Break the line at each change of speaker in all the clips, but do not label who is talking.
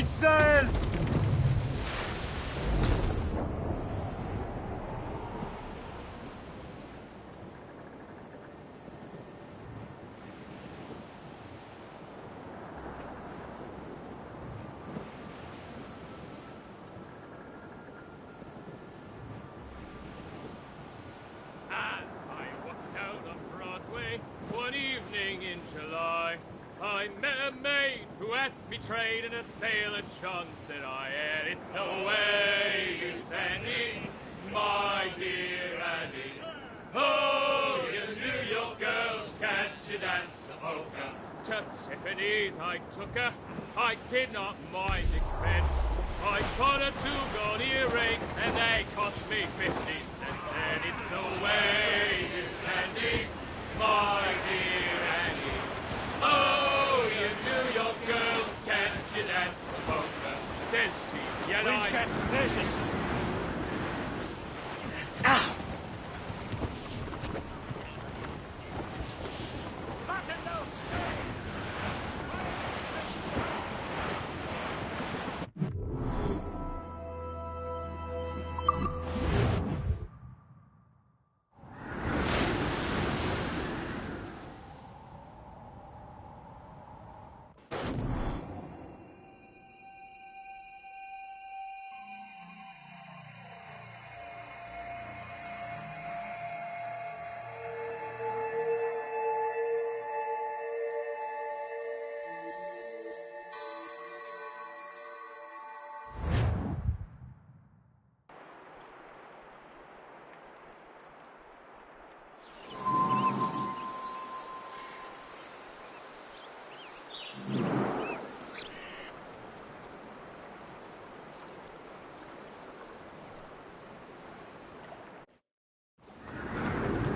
sails!
One evening in July, I met a maid who asked me trade in a sail at John, said I, and it's the way you send it, my dear Annie. Oh, you New York girls, can't you dance the polka? To Tiffany's I took her, I did not mind expense. I bought her 2 gold earrings, and they cost me 15 cents, and it's the way you send it, my dear Annie. Oh, you New York girls, can't you dance the polka? Says she, yet
Winds get vicious.
Ow!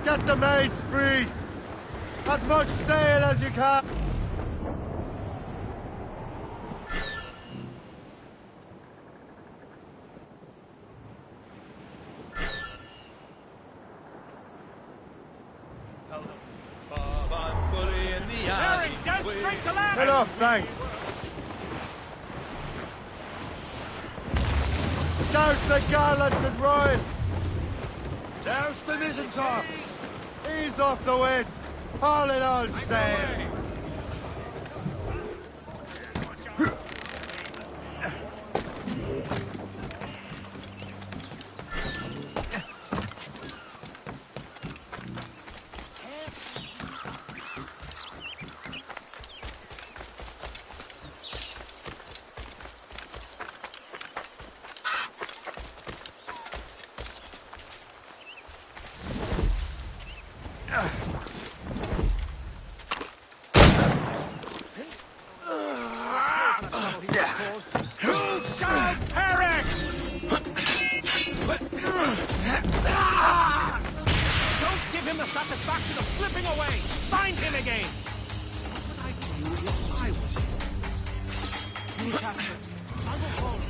Get the maids free! As much sail as you can!
Harry, dead straight to land!
Enough, thanks! Douse the gallants and royals!
Douse the mizzentops!
Ease off the wind! All in all sail!
Satisfaction of slipping away! Find him again! What would I do if I was you? You captain, I will call you.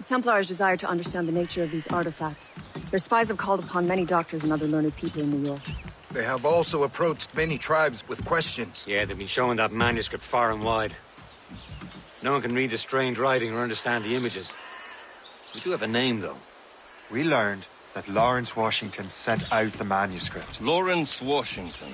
Templars desire to understand the nature of these artifacts. Their spies have called upon many doctors and other learned people in New York.
They have also approached many tribes with questions.
Yeah, they've been showing that manuscript far and wide. No one can read the strange writing or understand the images. We do have a name, though.
We learned that Lawrence Washington sent out the manuscript.
Lawrence Washington.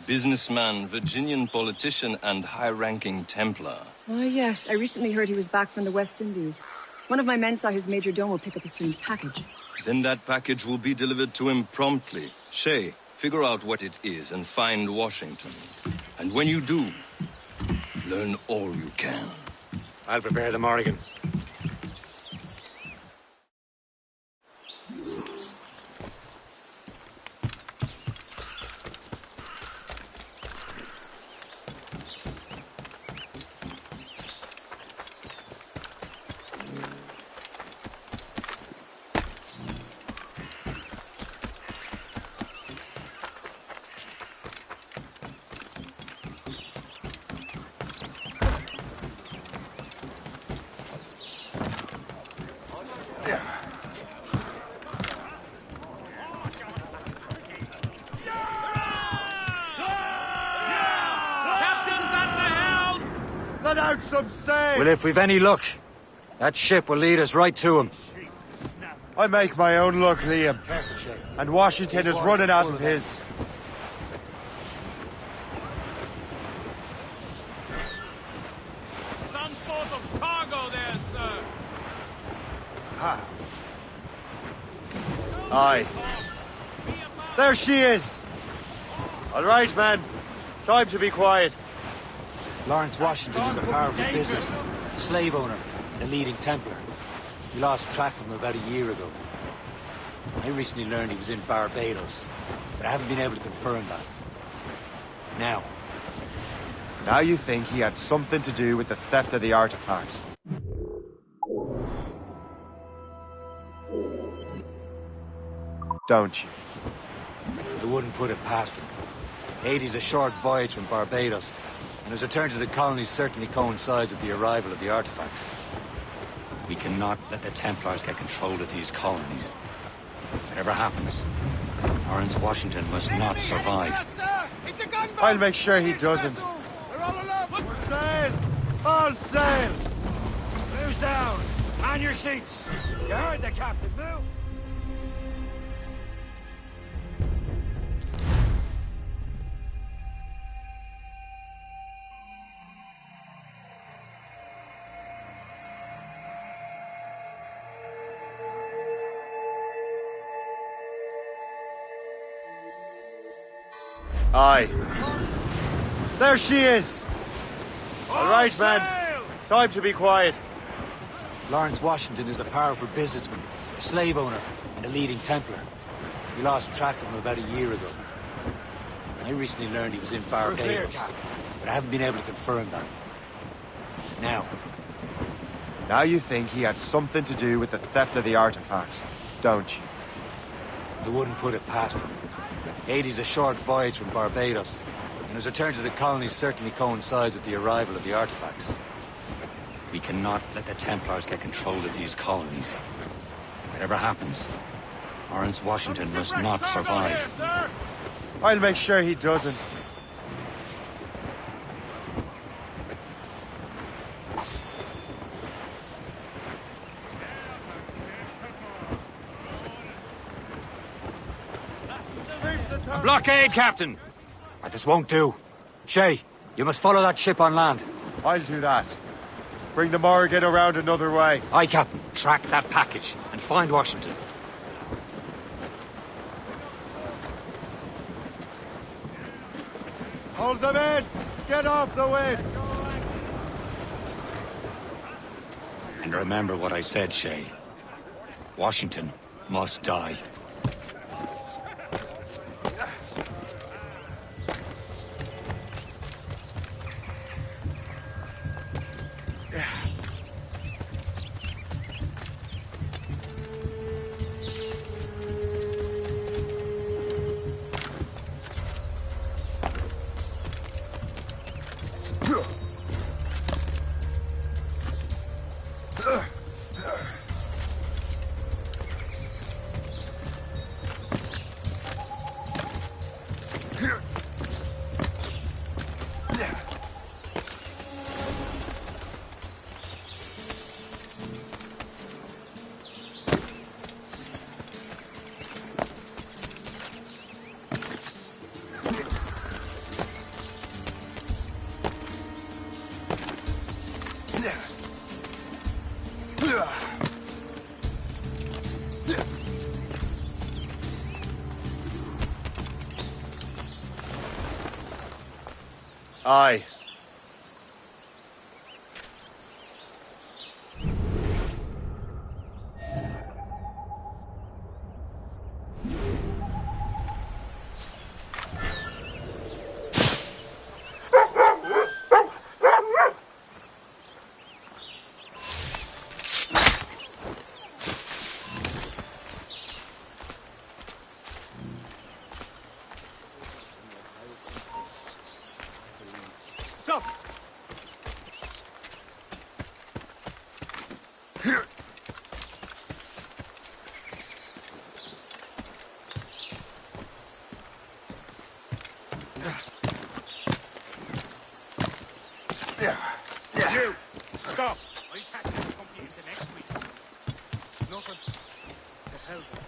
Businessman, Virginian politician, and high-ranking Templar.
Oh, yes. I recently heard he was back from the West Indies. One of my men saw his major domo pick up a strange package.
Then that package will be delivered to him promptly. Shay, figure out what it is and find Washington. And when you do, learn all you can.
I'll prepare the Morrigan.
Captain's at the helm!
Let out some sail!
Well, if we've any luck, that ship will lead us right to him.
I make my own luck, Liam. And Washington is running out of his.
Some sort of cargo there, sir.
Aye. There she is! All right, man. Time to be quiet.
Lawrence Washington is a powerful businessman, a slave owner, and a leading Templar. We lost track of him about a year ago. I recently learned he was in Barbados, but I haven't been able to confirm that.
Now you think he had something to do with the theft of the artifacts. Don't you?
I wouldn't put it past him. Haiti's a short voyage from Barbados, and his return to the colonies certainly coincides with the arrival of the artifacts. We cannot let the Templars get control of these colonies. Whatever happens, Lawrence Washington must not survive.
I'll make sure he doesn't. Sail! All sail!
Who's down? On your seats. You heard the captain. Move.
Aye. There she is! All right, man. Time to be quiet.
Lawrence Washington is a powerful businessman, a slave owner, and a leading Templar. We lost track of him about a year ago. I recently learned he was in Barbados, but I haven't been able to confirm that.
Now you think he had something to do with the theft of the artifacts, don't you?
I wouldn't put it past him. Haiti's a short voyage from Barbados, and his return to the colonies certainly coincides with the arrival of the artifacts. We cannot let the Templars get control of these colonies. Whatever happens, Lawrence Washington must not survive.
I'll make sure he doesn't.
Blockade, Captain! This won't do. Shay, you must follow that ship on land.
I'll do that. Bring the Morrigan around another way.
Aye, Captain. Track that package and find Washington.
Hold them in! Get off the wind!
And remember what I said, Shay. Washington must die.
Aye.
Stop! Nothing. The hell with it.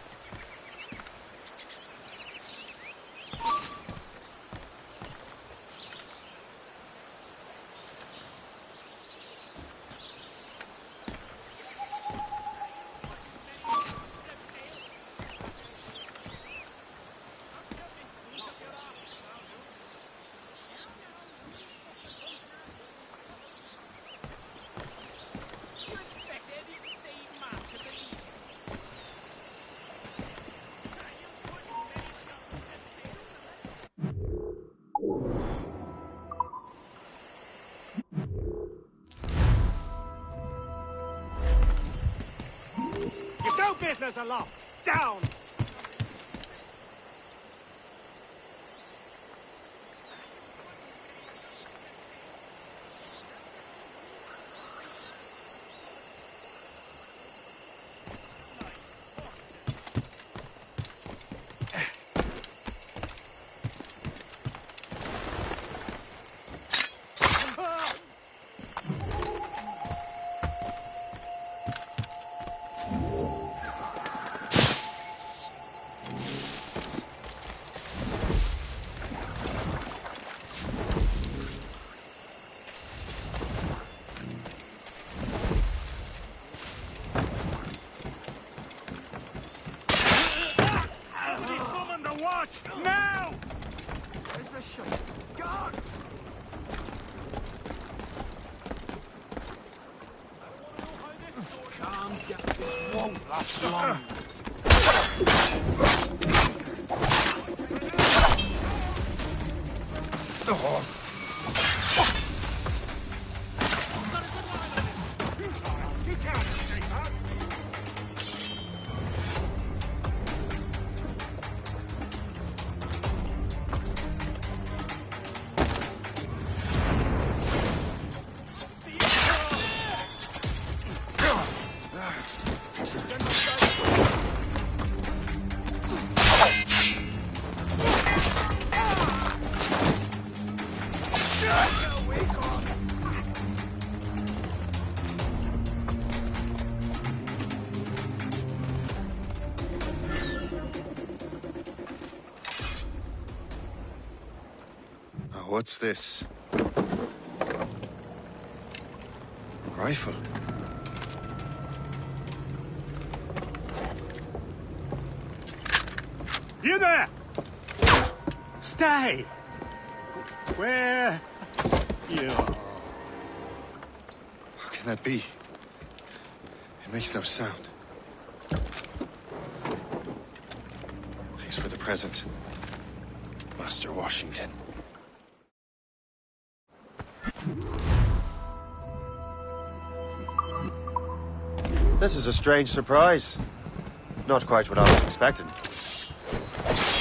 You've no business aloft! Down! Watch! Now! There's a shot. Guards! Calm down. This won't last long. You can't escape that.
What's this? Rifle.
You there! Stay! Where? You.
How can that be? It makes no sound. Thanks for the present, Master Washington.
This is a strange surprise. Not quite what I was expecting.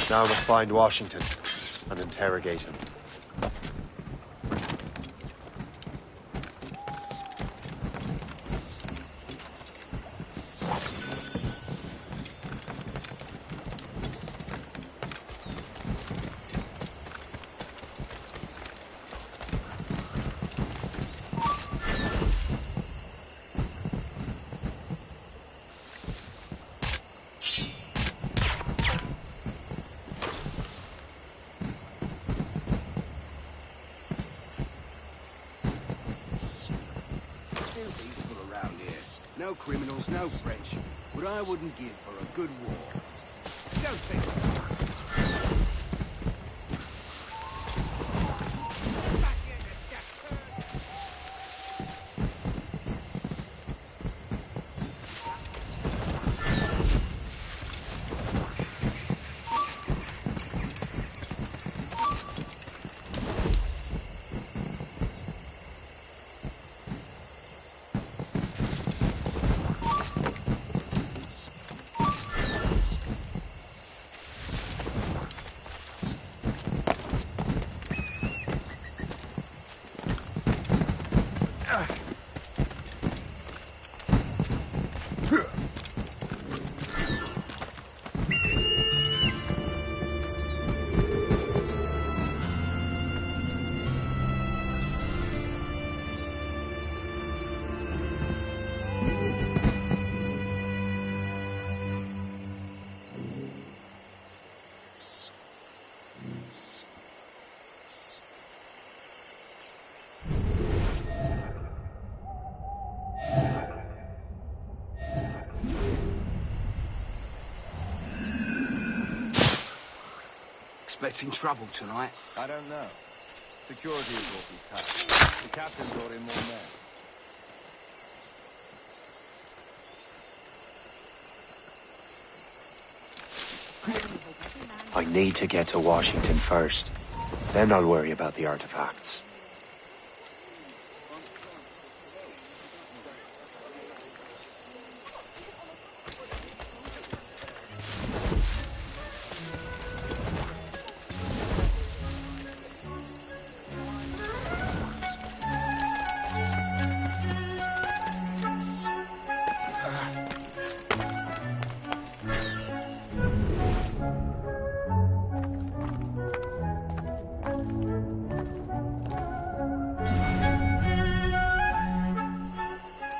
Now I must find Washington and interrogate him.
No criminals, no French. What I wouldn't give for a good war. Don't think. expecting trouble tonight?
I don't know. Security is awfully tight. The captain brought in more men.
I need to get to Washington first. Then I'll worry about the artifacts.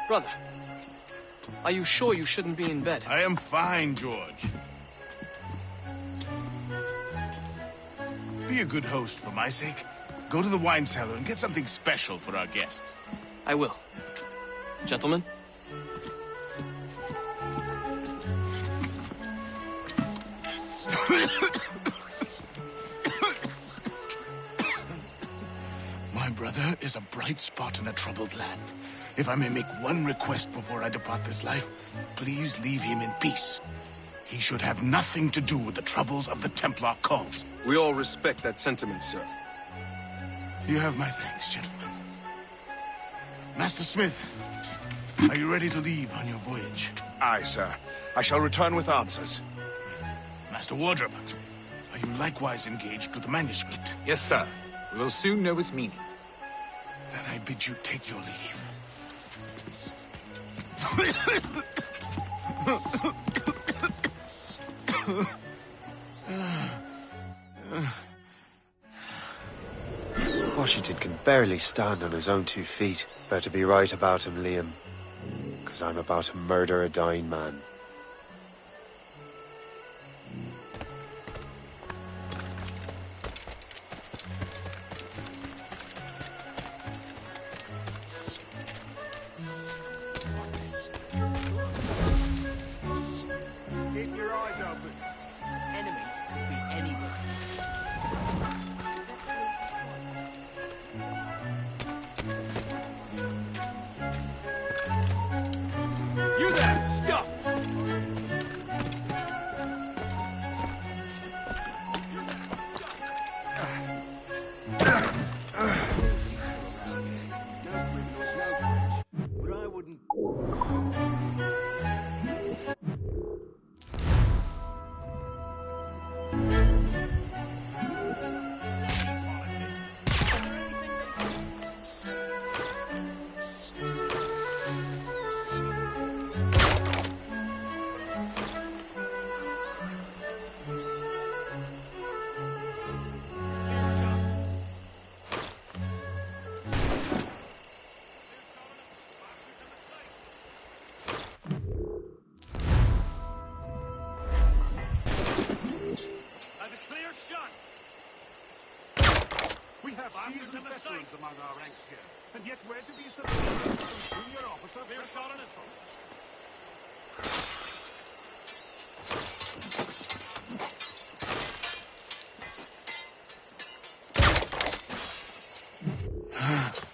Brother, are you sure you shouldn't be in bed?
I am fine, George. Be a good host for my sake. Go to the wine cellar and get something special for our guests.
I will. Gentlemen?
My brother is a bright spot in a troubled land. If I may make one request before I depart this life, please leave him in peace. He should have nothing to do with the troubles of the Templar cause.
We all respect that sentiment, sir.
You have my thanks, gentlemen. Master Smith, are you ready to leave on your voyage?
Aye, sir. I shall return with answers.
Master Wardrop, are you likewise engaged with the manuscript?
Yes, sir. We will soon know its meaning.
Then I bid you take your leave.
Washington can barely stand on his own 2 feet. Better be right about him, Liam. 'Cause I'm about to murder a dying man.
Keep your eyes open. Enemy could be anywhere.
You there! Stop!
But I wouldn't...
veterans among our ranks here, and yet we're to be surrounded by some junior officer. Clear shot on info.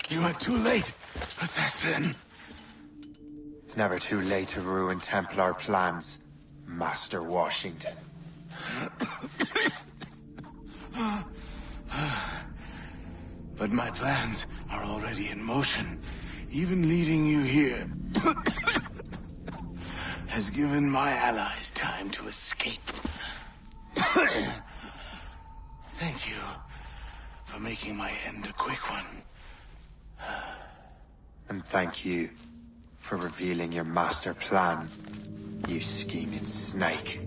You are too late, assassin.
It's never too late to ruin Templar plans, Master Washington.
But my plans are already in motion. Even leading you here has given my allies time to escape. Thank you for making my end a quick one.
And thank you for revealing your master plan, you scheming snake.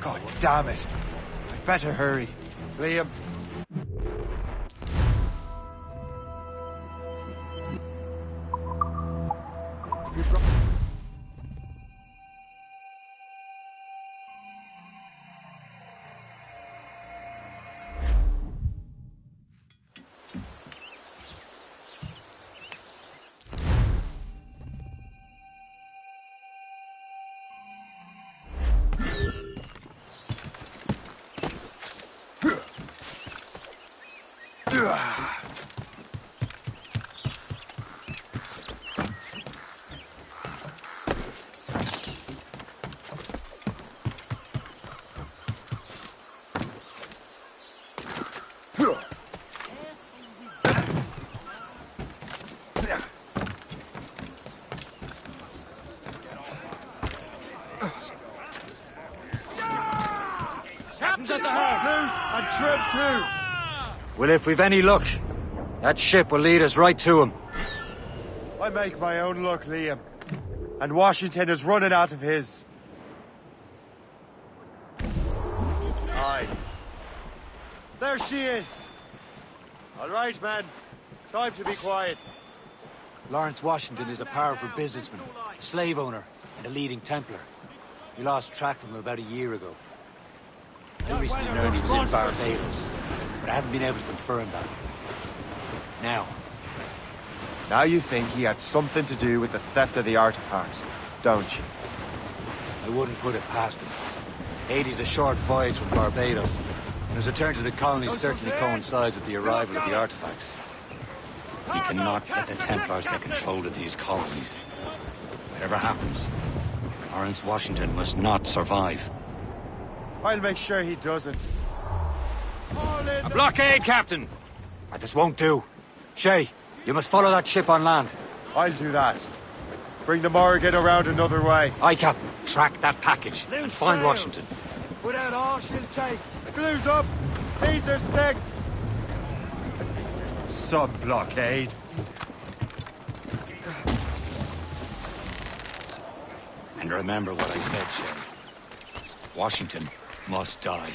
God damn it! I better hurry.
Liam.
Captain's at the helm!
Loose and trim too!
Well, if we've any luck, that ship will lead us right to him.
I make my own luck, Liam. And Washington is running out of his. Aye. There she is! All right, man. Time to be quiet.
Lawrence Washington is a powerful businessman, a slave owner, and a leading Templar. We lost track of him about a year ago. I recently learned he was in Barbados, but I haven't been able to confirm that.
Now you think he had something to do with the theft of the artifacts, don't you?
I wouldn't put it past him. Haiti's a short voyage from Barbados, and his return to the colony certainly coincides with the arrival of the artifacts. We cannot let the Templars get control of these colonies. Whatever happens, Lawrence Washington must not survive.
I'll make sure he doesn't.
A blockade, Captain! This won't do. Shay, you must follow that ship on land.
I'll do that. Bring the Morrigan around another way.
Aye, Captain. Track that package and find Washington.
Put out all she'll take.
Glue's up! These are sticks! Sub-blockade.
And remember what I said, Shay. Washington must die.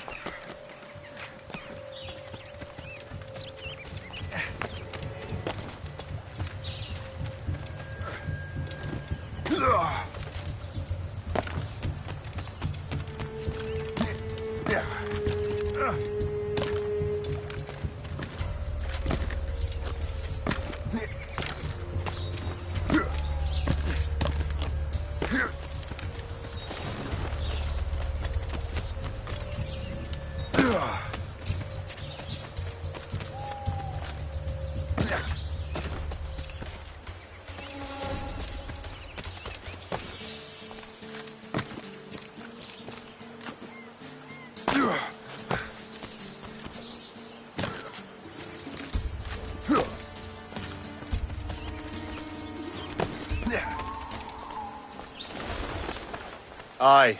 Aye.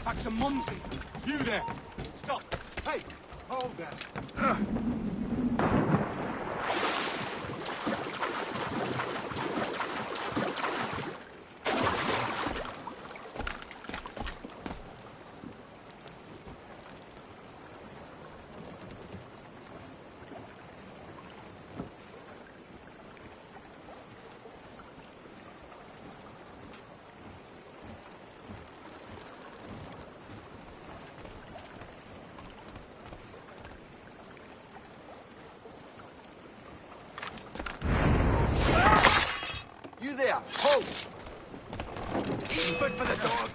Back to Mumsy. You there. Stop. Hey, hold that. you there! Halt! Eat food for the dogs!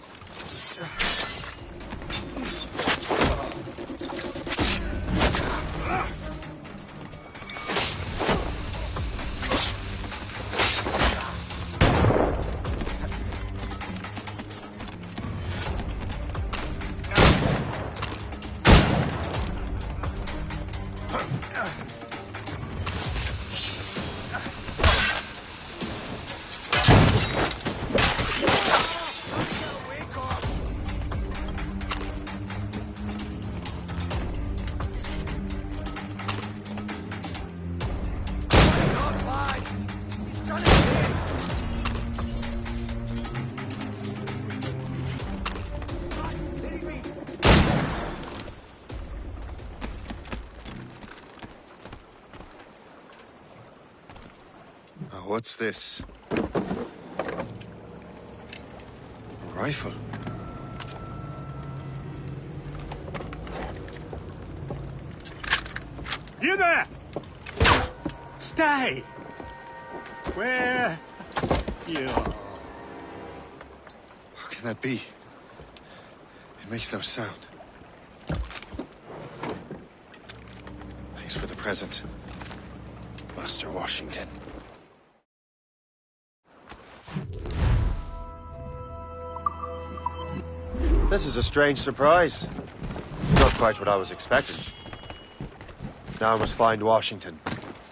What's this? A rifle.
You there! Stay! Where you are?
How can that be? It makes no sound. Thanks for the present, Master Washington. This is a strange surprise. Not quite what I was expecting. Now I must find Washington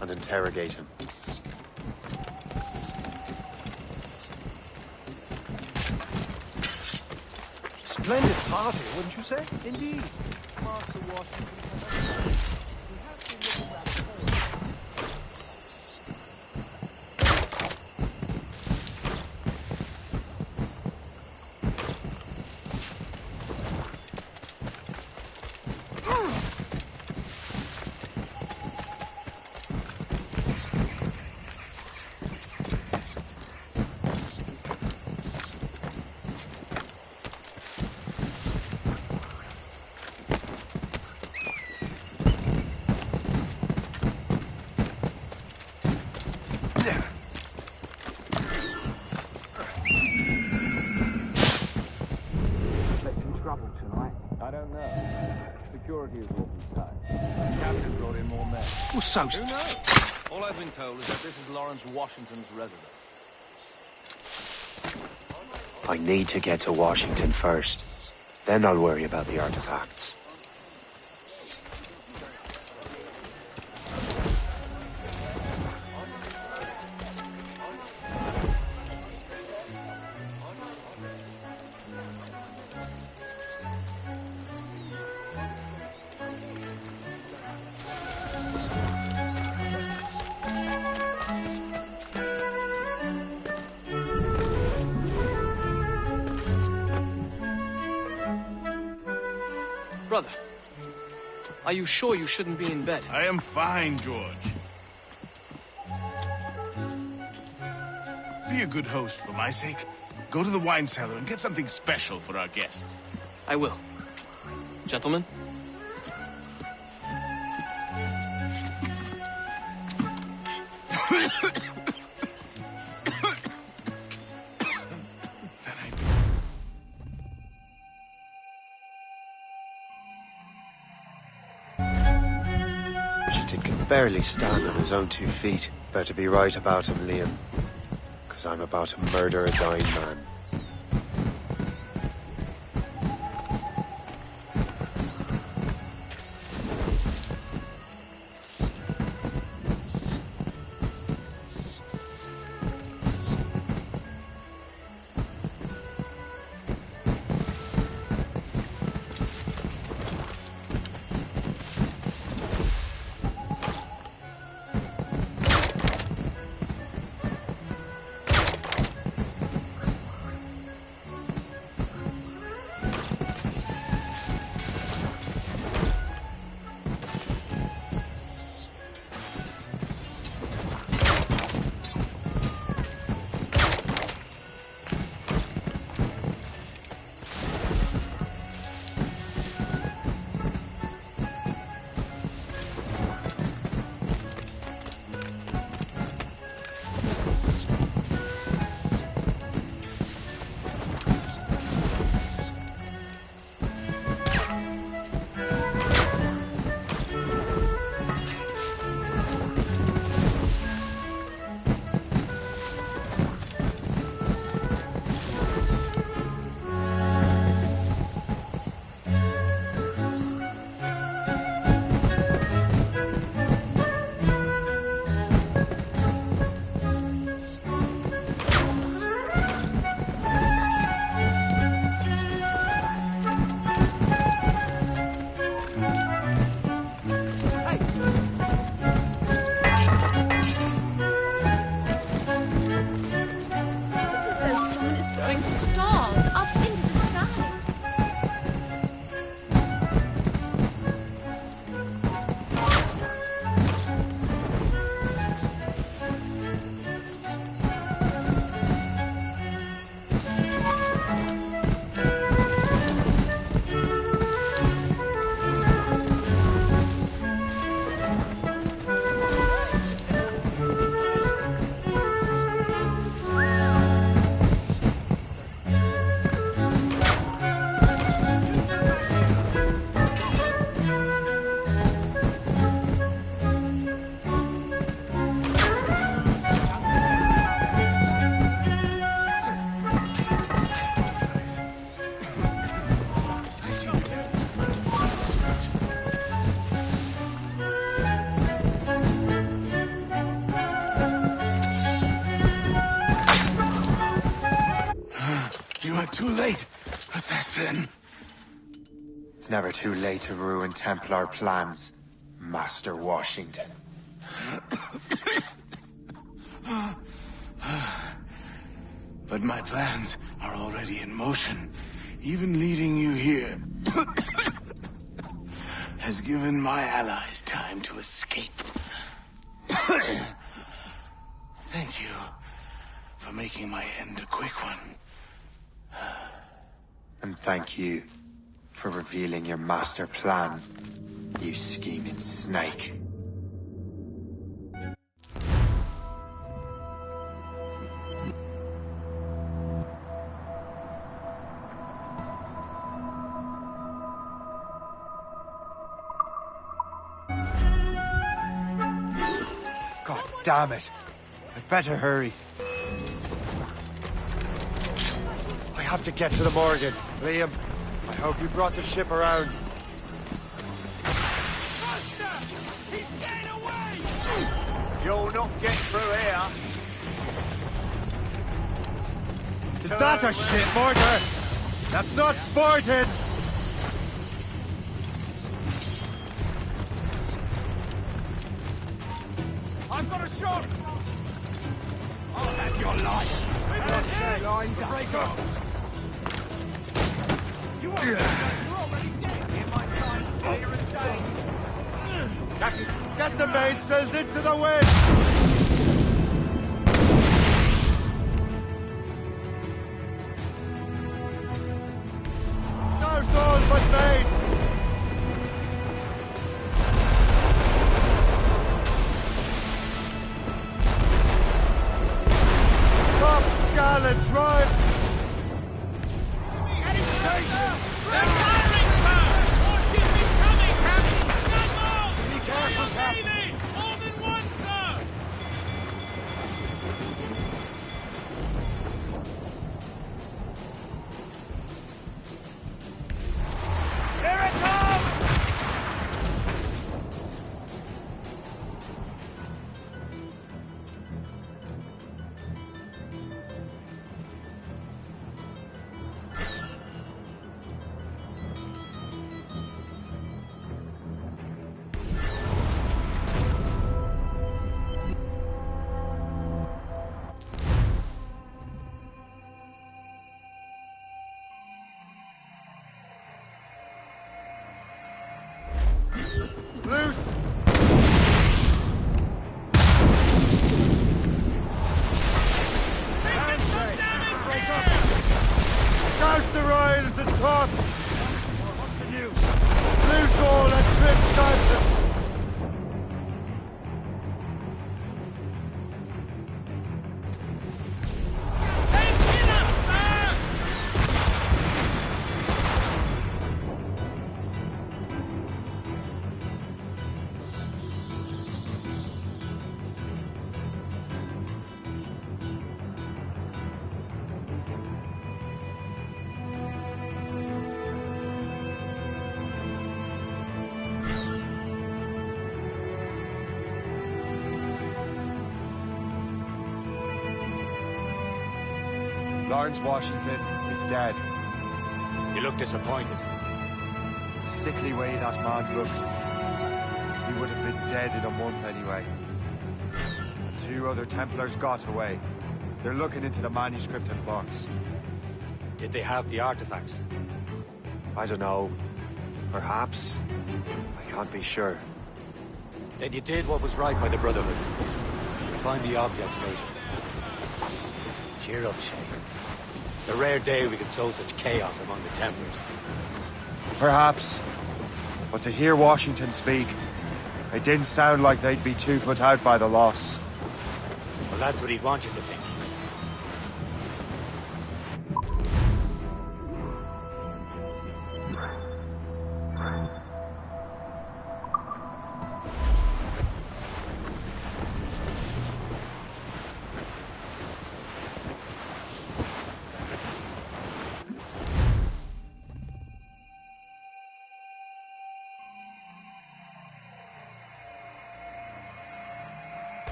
and interrogate him.
Splendid party, wouldn't you say? Indeed. Master Washington.
So who knows? All I've been told is that this is Lawrence Washington's residence.
I need to get to Washington first. Then I'll worry about the artifacts.
Brother, are you sure you shouldn't be in bed?
I am fine, George. Be a good host for my sake. Go to the wine cellar and get something special for our guests.
I will. Gentlemen?
Washington can barely stand on his own 2 feet. Better be right about him, Liam. Because I'm about to murder a dying man.
too late, assassin.
It's never too late to ruin Templar plans, Master Washington.
But my plans are already in motion. Even leading you here has given my allies time to escape. Thank you for making my end a quick one.
And thank you for revealing your master plan, you scheming snake.
God damn it. I'd better hurry. I have to get to the Morgan. Liam, I hope you brought the ship around.
He's getting away! You'll not get through here.
Is that a shit mortar? That's not sporting!
I've got a shot! I'll have your life! Break up! You won't you're already dead in my size, clear and day.
Get the mainsails into the wind! There's all but mates! Top gallants, right?
They're firing, sir! More ships incoming, Captain! None more! Be careful, Captain! More than one, sir! Here it comes!
Loose! Douse the royals and tops! What's the news? Loose all and trim sharp. Lawrence Washington is dead.
You look disappointed.
The sickly way that man looked. He would have been dead in a month anyway. And 2 other Templars got away. They're looking into the manuscript and box.
Did they have the artifacts?
I don't know. Perhaps. I can't be sure.
Then you did what was right by the Brotherhood. You'll find the object later. Cheer up, Shay. It's a rare day we can sow such chaos among the Templars.
Perhaps. But to hear Washington speak, it didn't sound like they'd be too put out by the loss.
Well, that's what he'd want you to think.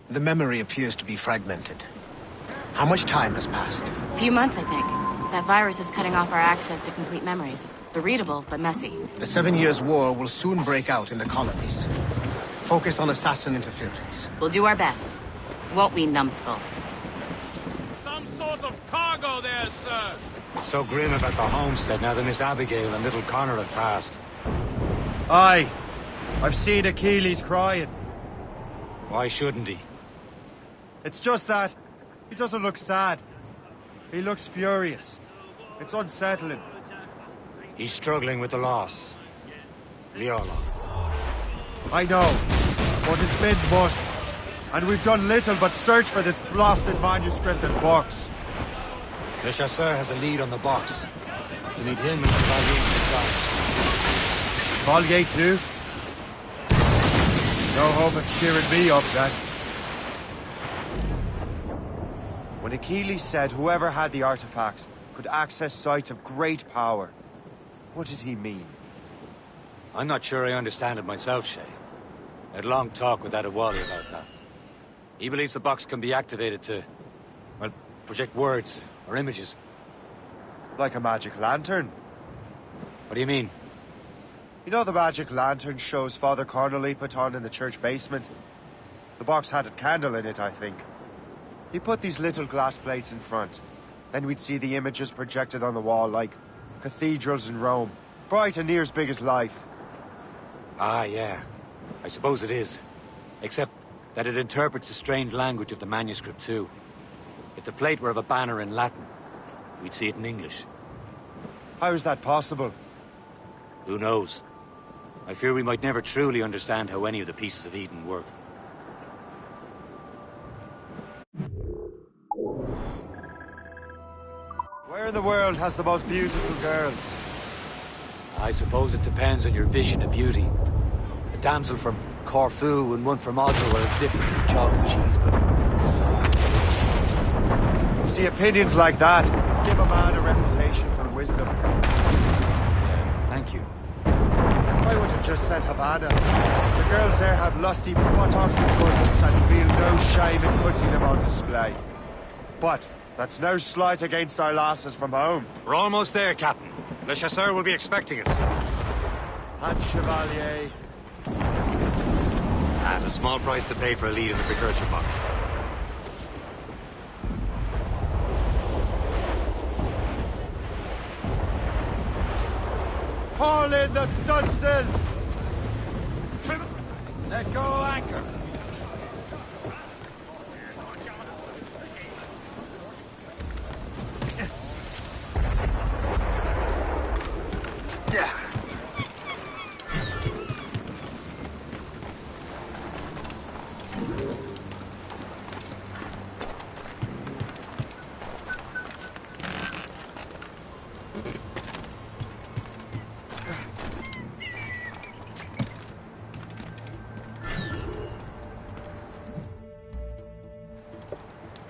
The memory appears to be fragmented.
How much time has passed?
A few months, I think. That virus is cutting off our access to complete memories. They're readable, but messy.
The 7 Years' War will soon break out in the colonies. Focus on assassin interference.
We'll do our best. Won't we, numbskull?
Some sort of cargo there, sir!
It's so grim about the homestead now that Miss Abigail and little Connor have passed.
Aye. I've seen Achilles crying.
Why shouldn't he?
It's just that he doesn't look sad. He looks furious. It's unsettling.
He's struggling with the loss. Leola.
I know, but it's been months, and we've done little but search for this blasted manuscript and box.
Le Chasseur has a lead on the box. You need him and Chevalier
Chevalier too? No hope of cheering me up then. When Achilles said whoever had the artifacts could access sites of great power, what did he mean?
I'm not sure I understand it myself, Shay. I had a long talk with Adewale about that. He believes the box can be activated to, well, project words or images.
Like a magic lantern?
What do you mean?
You know the magic lantern shows Father Connolly put on in the church basement? The box had a candle in it, I think. He put these little glass plates in front. Then we'd see the images projected on the wall like cathedrals in Rome. Bright and near as big as life.
Ah, yeah. I suppose it is. Except that it interprets the strange language of the manuscript too. If the plate were of a banner in Latin, we'd see it in English.
How is that possible?
Who knows? I fear we might never truly understand how any of the pieces of Eden work.
Where in the world has the most beautiful girls?
I suppose it depends on your vision of beauty. A damsel from Corfu and one from Oslo are as different as chalk and cheese, but...
See, opinions like that give a man a reputation for wisdom.
Yeah, thank you.
I would have just said Havana. The girls there have lusty buttocks and bosoms and feel no shame in putting them on display. But that's no slight against our lasses from home.
We're almost there, Captain. Le Chasseur will be expecting us.
And Chevalier.
That's a small price to pay for a lead in the precursor box.
Haul in the stunsails!
Let go anchor!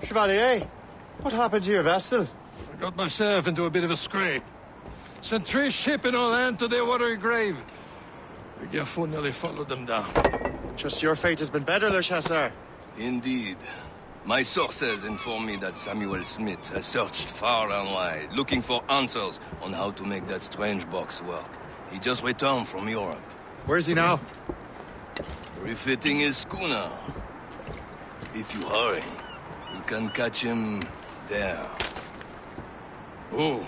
Chevalier, what happened to your vessel?
I got myself into a bit of a scrape. Sent 3 ships in all hand to their watery grave. The Gerfaut nearly followed them down.
Just your fate has been better, Le Chasseur.
Indeed. My sources inform me that Samuel Smith has searched far and wide, looking for answers on how to make that strange box work. He just returned from Europe.
Where's he now?
Refitting his schooner. If you hurry, you can catch him there. Oh,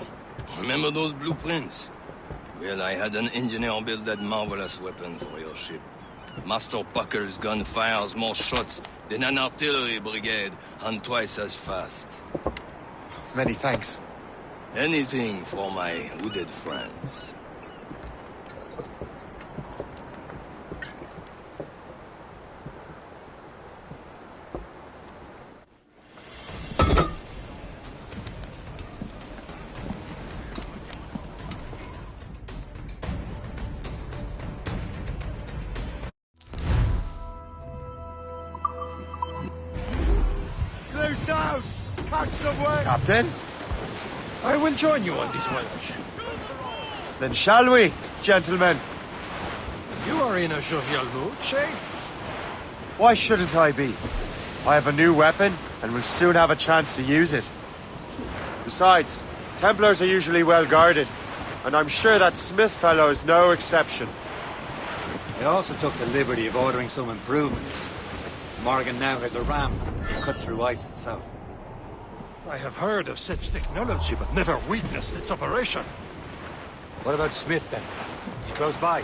remember those blueprints? Well, I had an engineer build that marvelous weapon for your ship. Master Pucker's gun fires more shots than an artillery brigade, and twice as fast.
Many thanks.
Anything for my hooded friends.
Close down! Catch some work! Captain?
I will join you on this voyage.
Then shall we, gentlemen?
You are in a jovial mood, Shay?
Why shouldn't I be? I have a new weapon, and will soon have a chance to use it. Besides, Templars are usually well guarded, and I'm sure that Smith fellow is no exception.
I also took the liberty of ordering some improvements. Morgan now has a ram to cut through ice itself.
I have heard of such technology, but never witnessed its operation.
What about Smith, then? Is he close by?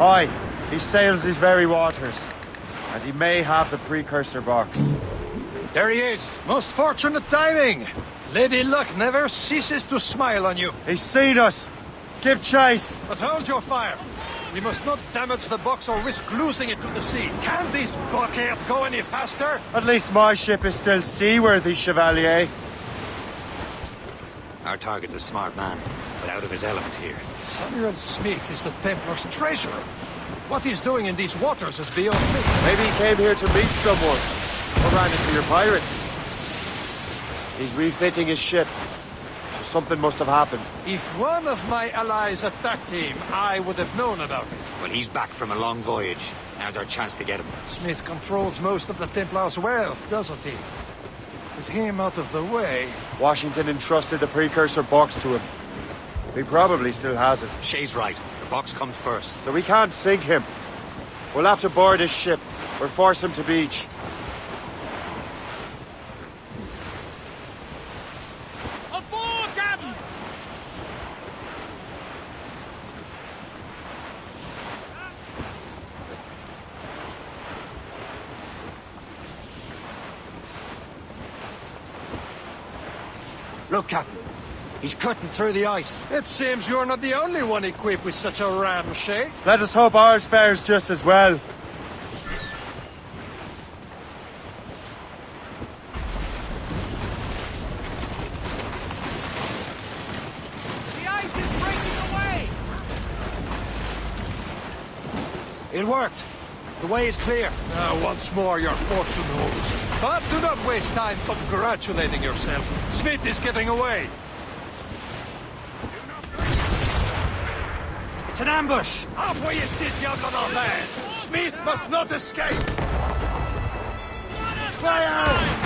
Aye, he sails these very waters, and he may have the precursor box.
There he is!
Most fortunate timing! Lady Luck never ceases to smile on you.
He's seen us! Give chase!
But hold your fire. We must not damage the box or risk losing it to the sea. Can this blockade go any faster?
At least my ship is still seaworthy, Chevalier.
Our target's a smart man, but out of his element here.
Samuel Smith is the Templar's treasurer. What he's doing in these waters is beyond me.
Maybe he came here to meet someone, or ran into your pirates. He's refitting his ship. Something must have happened.
If one of my allies attacked him, I would have known about it.
Well, he's back from a long voyage. Now's our chance to get him.
Smith controls most of the Templars' wealth, doesn't he? With him out of the way...
Washington entrusted the precursor box to him. He probably still has it.
Shay's right. The box comes first.
So we can't sink him. We'll have to board his ship, or force him to beach.
Look, Captain. He's cutting through the ice.
It seems you're not the only one equipped with such a ram, Shay.
Let us hope ours fares just as well.
The ice is breaking away!
It worked. The way is clear.
Now, once more, your fortune holds. But do not waste time congratulating yourself. Smith is getting away.
It's an ambush!
Up where you sit, young man! Smith must not escape!
Fire!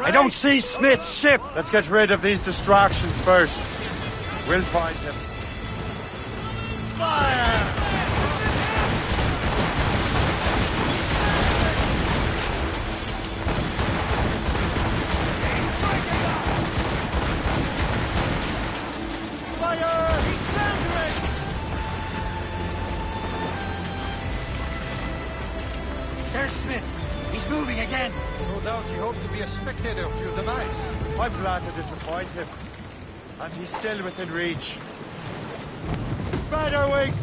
I don't see Smith's ship!
Let's get rid of these distractions first. We'll find him. Fire! Fire! He's foundering!
There's Smith. He's moving again.
No doubt he hoped to be a spectator of your demise.
I'm glad to disappoint him. And he's still within reach. Spread our wings!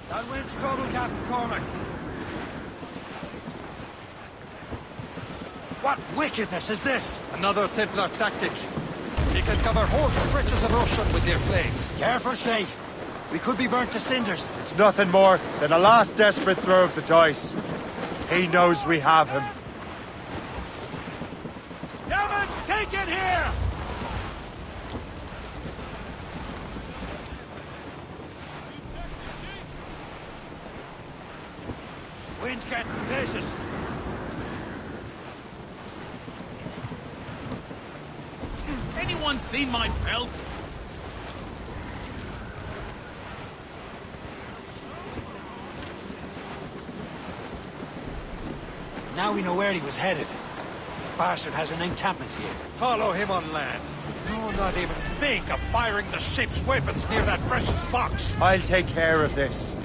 That wind's trouble, Captain Cormac. What wickedness is this?
Another Templar tactic. You can cover whole stretches of ocean with their flames.
Careful, Shay. We could be burnt to cinders.
It's nothing more than a last desperate throw of the dice. He knows we have him.
Damage taken here!
Wind's getting vicious.
Anyone seen my belt?
Now we know where he was headed. The bastard has an encampment here.
Follow him on land. Do not even think of firing the ship's weapons near that precious box.
I'll take care of this.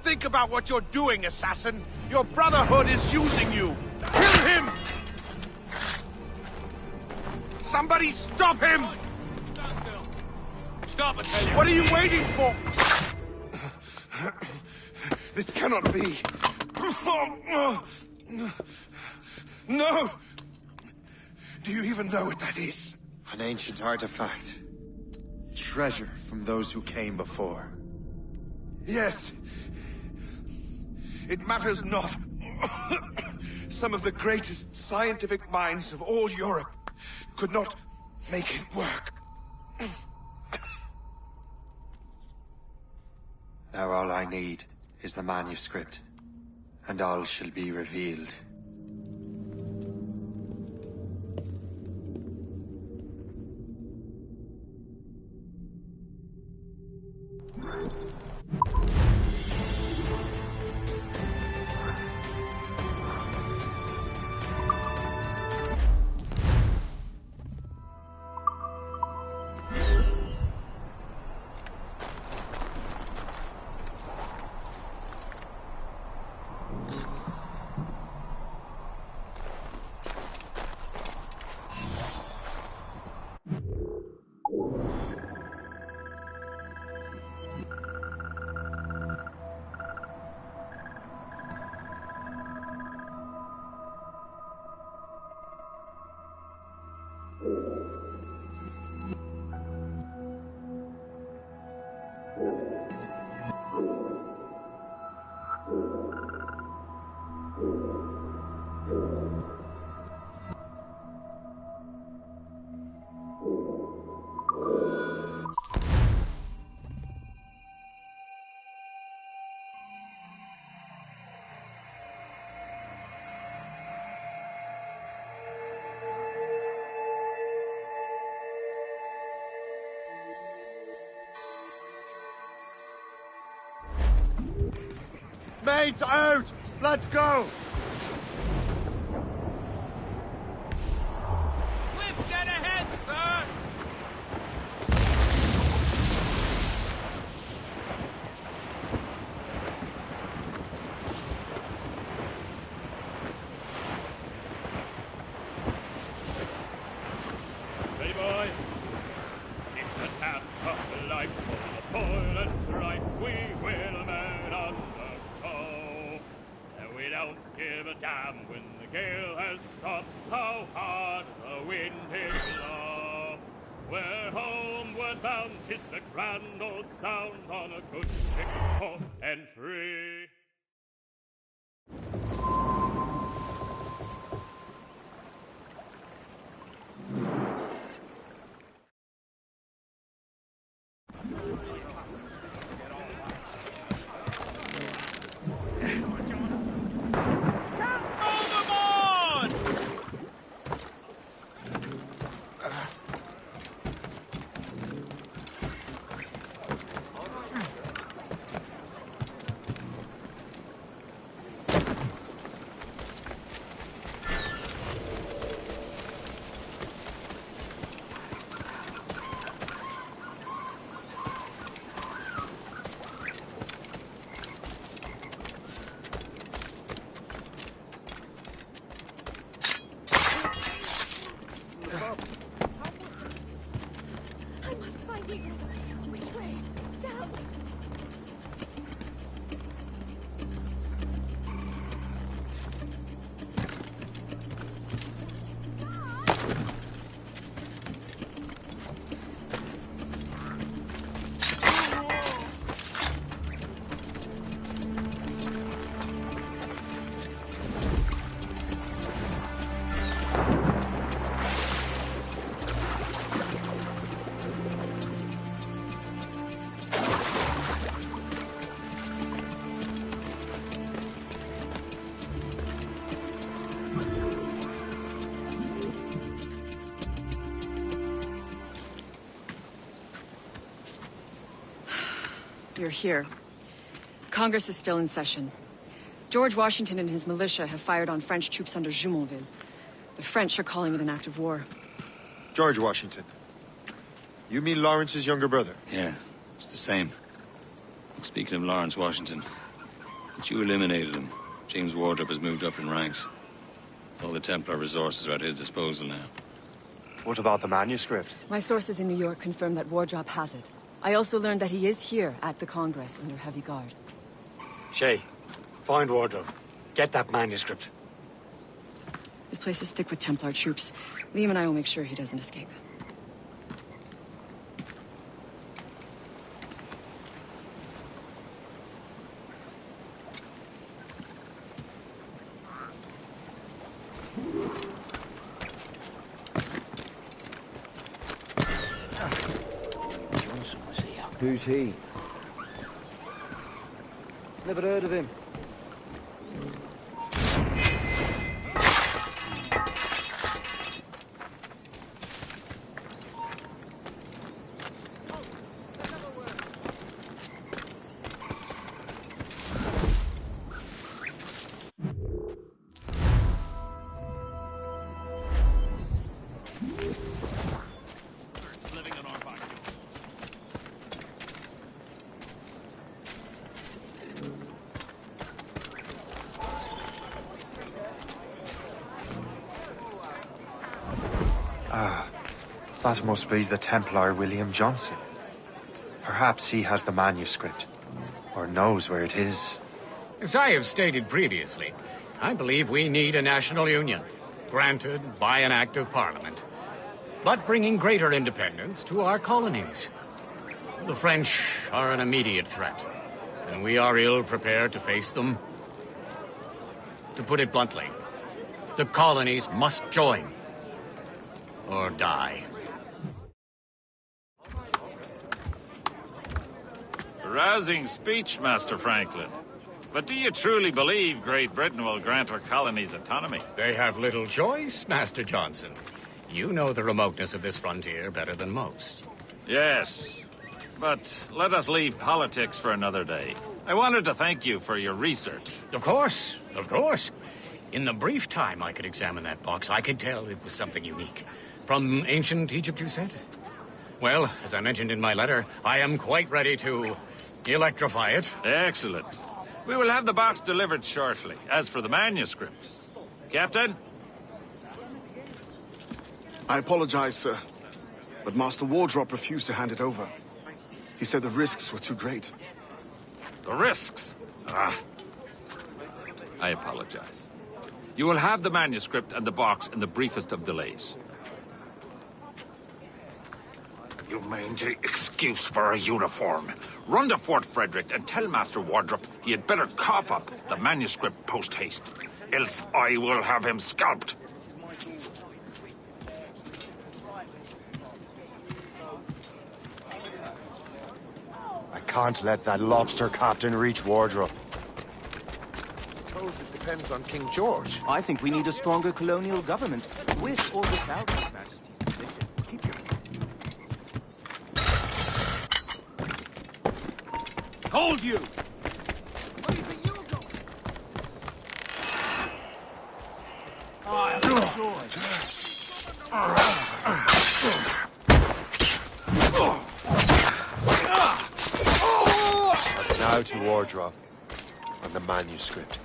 Think about what you're doing, assassin. Your Brotherhood is using you. Kill him! Somebody stop him!
Stop, I tell you.
What are you waiting for? This cannot be. No! Do you even know what that is?
An ancient artifact. Treasure from those who came before.
Yes. It matters not. Some of the greatest scientific minds of all Europe could not make it work.
Now all I need is the manuscript, and all shall be revealed.
Mates out! Let's go!
Cliff, get ahead, sir!
Ready, boys? It's the tap of life, full of toil and strife. We will man undergo. And we don't give a damn when the gale has stopped, how hard the wind is blow. We're homeward bound, 'tis a grand old sound on a good ship full and free.
You're here. Congress is still in session. George Washington and his militia have fired on French troops under Jumonville. The French are calling it an act of war.
George Washington. You mean Lawrence's younger brother?
Yeah, it's the same. Speaking of Lawrence Washington, since you eliminated him, James Wardrop has moved up in ranks. All the Templar resources are at his disposal now.
What about the manuscript?
My sources in New York confirm that Wardrop has it. I also learned that he is here at the Congress under heavy guard.
Shay, find Wardrop. Get that manuscript.
This place is thick with Templar troops. Liam and I will make sure he doesn't escape.
Who's he? Never heard of him.
That must be the Templar William Johnson. Perhaps he has the manuscript, or knows where it is.
As I have stated previously, I believe we need a national union, granted by an act of parliament, but bringing greater independence to our colonies. The French are an immediate threat, and we are ill prepared to face them. To put it bluntly, the colonies must join, or die.
Rousing speech, Master Franklin. But do you truly believe Great Britain will grant her colonies autonomy?
They have little choice, Master Johnson. You know the remoteness of this frontier better than most.
Yes, but let us leave politics for another day. I wanted to thank you for your research.
Of course, of course. In the brief time I could examine that box, I could tell it was something unique. From ancient Egypt, you said? Well, as I mentioned in my letter, I am quite ready to electrify it.
Excellent. We will have the box delivered shortly. As for the manuscript... Captain?
I apologize, sir. But Master Wardrop refused to hand it over. He said the risks were too great.
The risks? Ah. I apologize. You will have the manuscript and the box in the briefest of delays.
You mangy excuse for a uniform. Run to Fort Frederick and tell Master Wardrop he had better cough up the manuscript post-haste. Else I will have him scalped.
I can't let that lobster captain reach Wardrop.
Suppose it depends on King George.
I think we need a stronger colonial government, with or without His Majesty's position. Keep your... Hold you!
Now to Wardrop and the manuscript.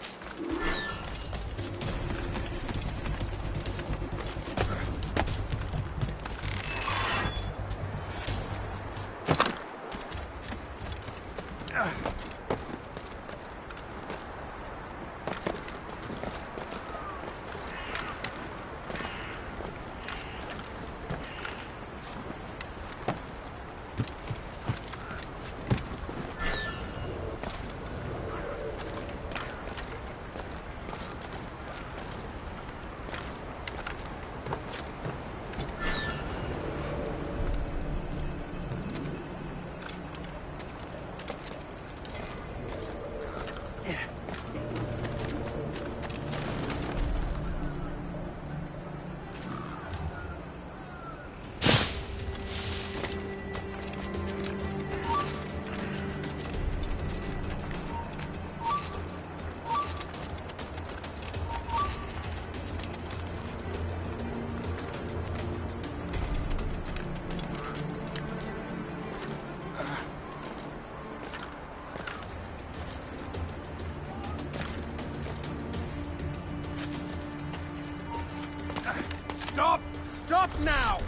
Stop! Stop now!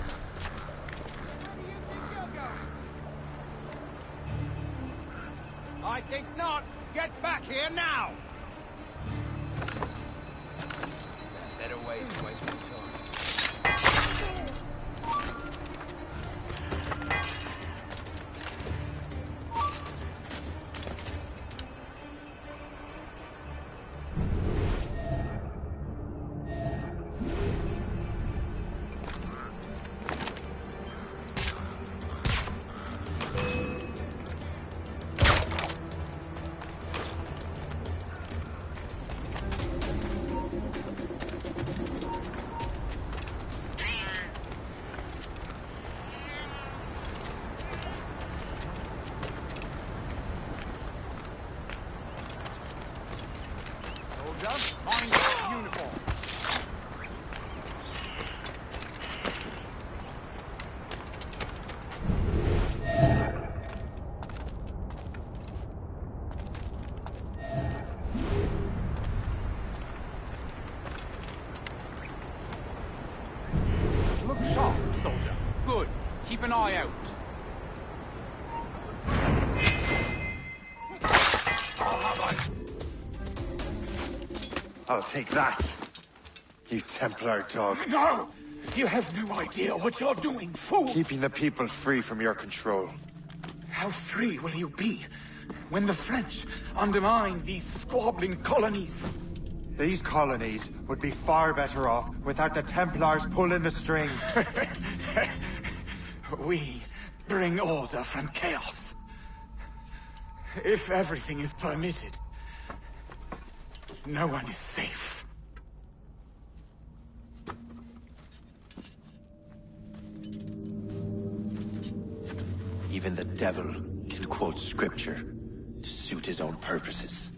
I think not. Get back here now! Better ways to waste my time. Mind your uniform. Look sharp, soldier. Good. Keep an eye out.
I'll take that, you Templar dog.
No! You have no idea what you're doing, fool!
Keeping the people free from your control.
How free will you be when the French undermine these squabbling colonies?
These colonies would be far better off without the Templars pulling the strings.
We bring order from chaos. If everything is permitted, no one is safe.
Even the devil can quote scripture to suit his own purposes.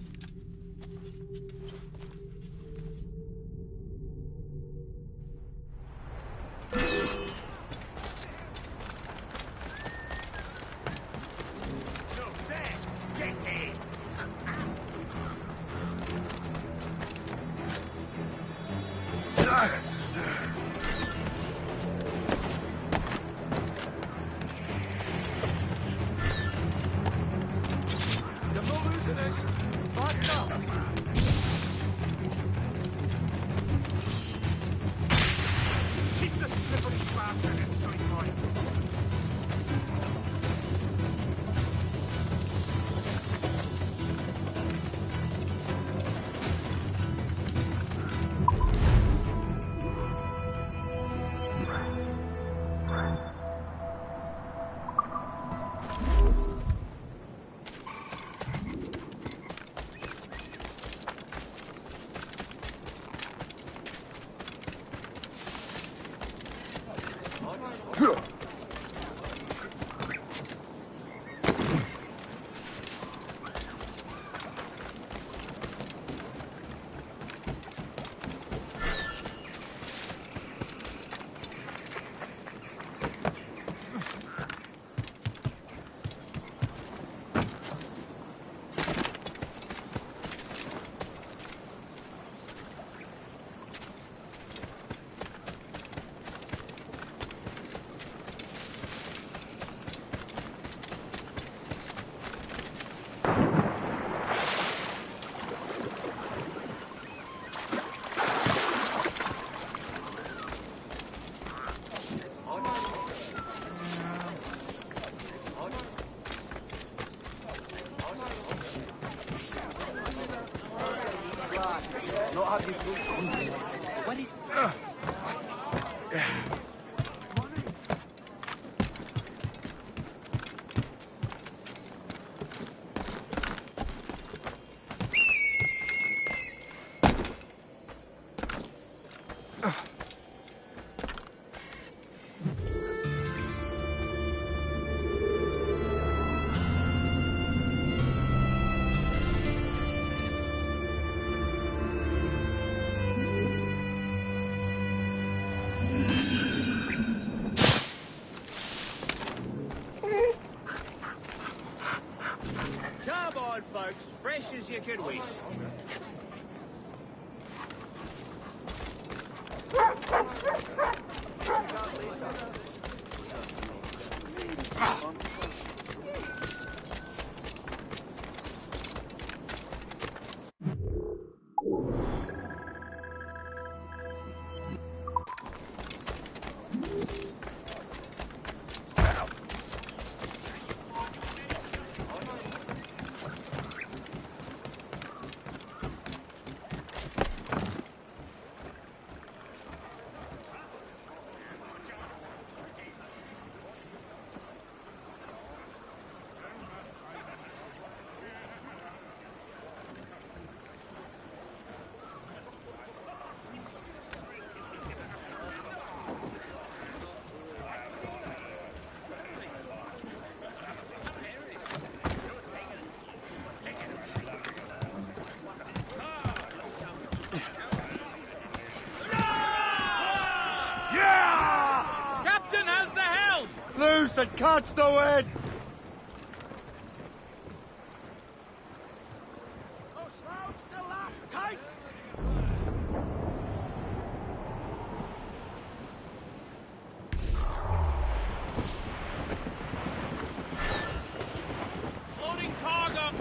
Come on, folks. Fresh as you could wish.
Captain has the helm!
Loose and catch the wind!
Those shrouds still last tight! Loading cargo!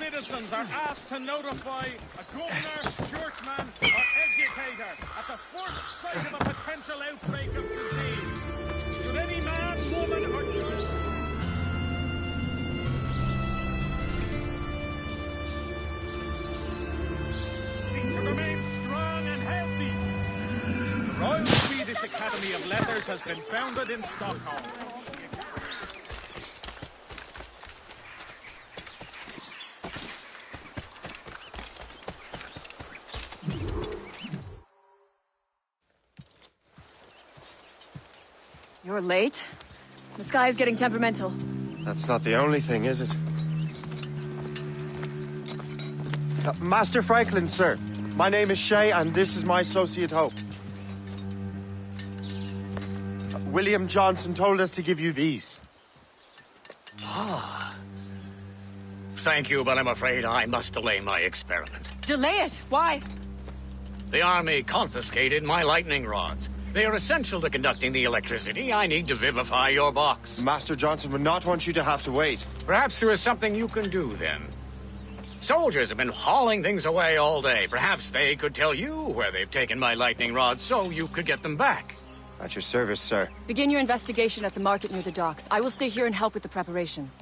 citizens are asked to notify a governor, churchman, or educator at the first sight of a potential outbreak of disease. Should any man, woman, or child... to remain strong and healthy. The Royal Swedish Academy of Letters has been founded in Stockholm.
You're late. The sky is getting temperamental.
That's not the only thing, is it? Master Franklin, sir. My name is Shay, and this is my associate Hope. William Johnson told us to give you these.
Ah. Thank you, but I'm afraid I must delay my experiment.
Delay it? Why?
The army confiscated my lightning rods. They are essential to conducting the electricity I need to vivify your box.
Master Johnson would not want you to have to wait.
Perhaps there is something you can do, then. Soldiers have been hauling things away all day. Perhaps they could tell you where they've taken my lightning rods so you could get them back.
At your service, sir.
Begin your investigation at the market near the docks. I will stay here and help with the preparations.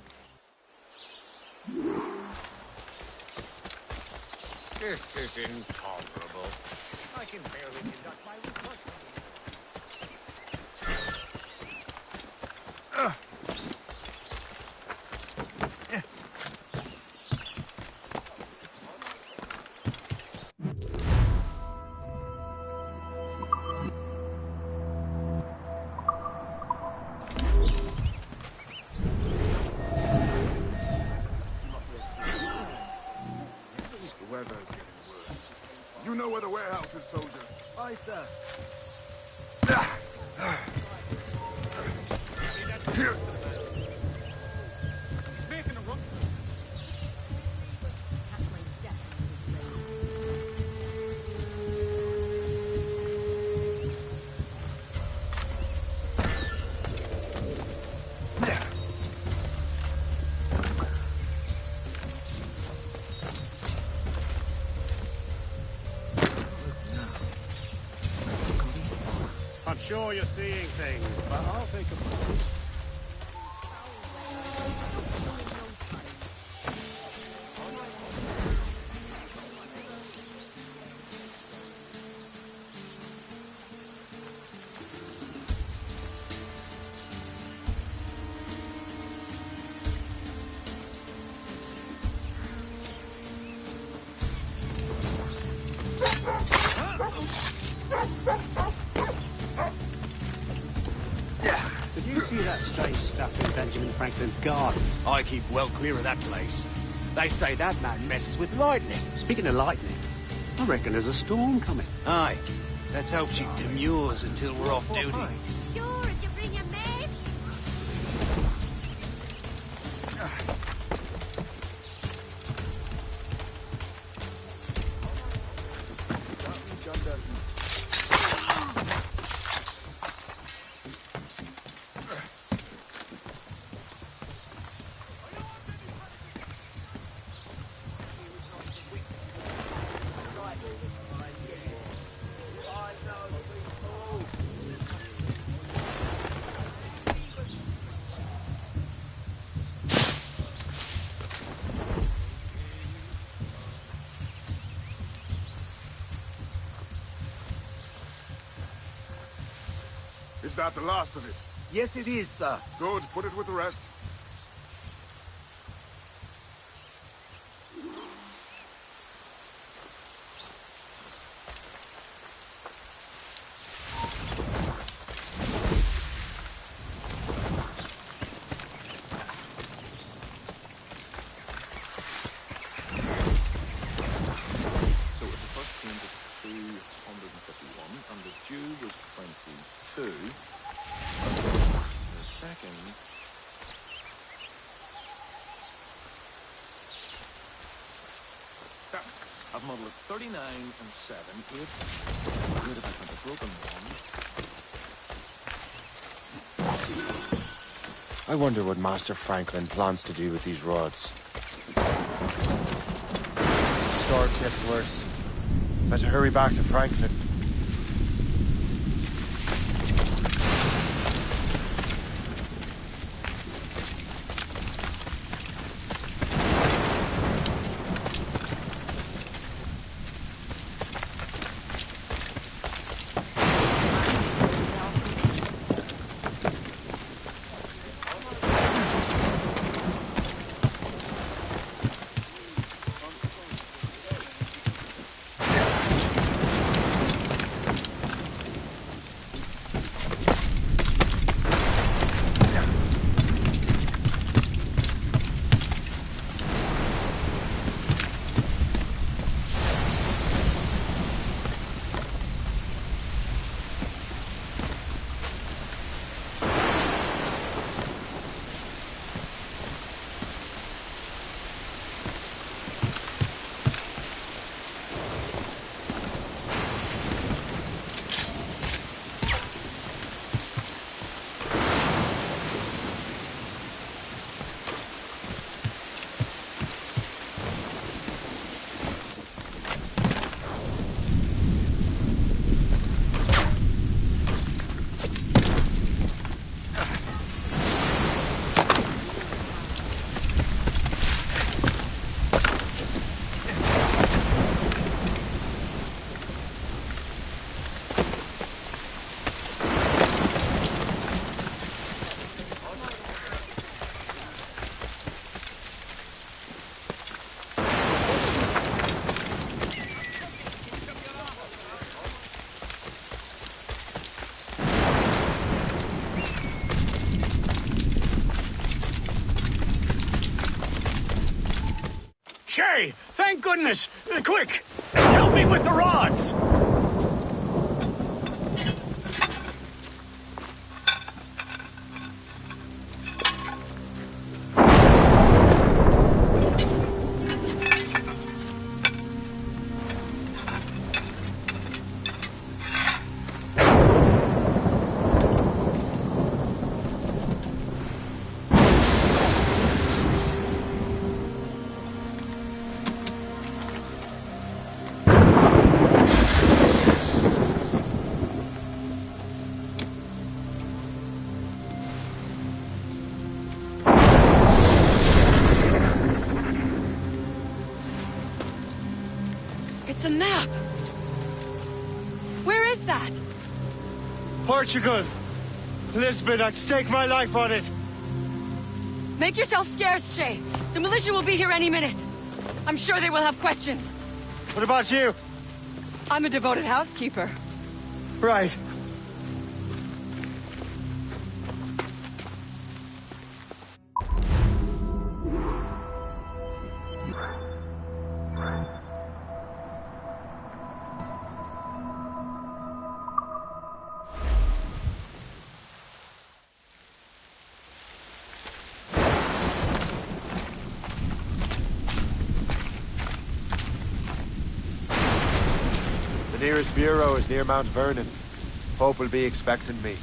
This is intolerable. I can barely conduct my research.
You know where the warehouse is, soldier.
Aye, sir.
Here.
He's making a run. I'm sure you're seeing things, but I'll take a pause. Did you see that strange stuff in Benjamin Franklin's garden?
I keep well clear of that place. They say that man messes with lightning.
Speaking of lightning, I reckon there's a storm coming.
Aye. Let's hope she demurs until we're off duty.
Sure, if you bring your maid.
Is that the last of it?
Yes, it is, sir.
Good. Put it with the rest.
So if the first payment is 251, and the due was 22, the second... I've modelled it 39 and 7, 8. Where did I put the broken one?
I wonder what Master Franklin plans to do with these rods. storm's getting worse. Better hurry back to Franklin.
Shay! Thank goodness! Quick! Help me with the rods!
It's a map! Where is that?
Portugal! Lisbon, I'd stake my life on it!
Make yourself scarce, Shay. The militia will be here any minute. I'm sure they will have questions.
What about you?
I'm a devoted housekeeper.
Right. The nearest bureau is near Mount Vernon. Pope will be expecting me.